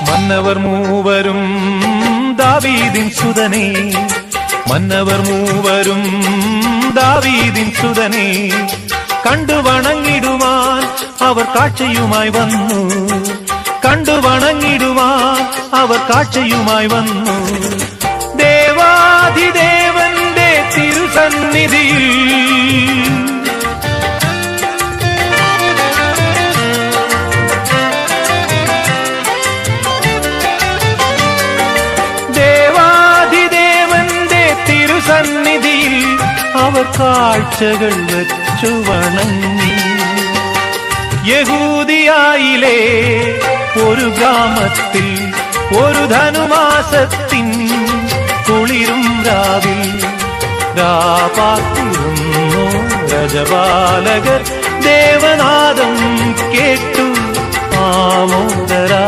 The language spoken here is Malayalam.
മന്നവർ മൂവരും ദാവീദിൻ സുതനേ, മന്നവർ മൂവരും ദാവീദിൻ സുതനേ, കണ്ടു വണങ്ങിടുവാൻ അവർ കാഴ്ചയുമായി വന്നു, കണ്ടു വണങ്ങിടുവാൻ അവർ കാഴ്ചയുമായി വന്നു. ദേവാധിദേവന്റെ തിരുസന്നിധിയിൽ സന്നിധിയിൽ അവർ കാഴ്ചകൾ വെച്ചു വണങ്ങി. യഹൂദിയായിലെ ഒരു ഗ്രാമത്തിൽ ഒരു ധനുമാസത്തിൻ കുളിരും രാവിൽ രാപാർത്തിരുന്നു രജപാലകർ ദേവനാദം കേട്ടു ആമോദരാ.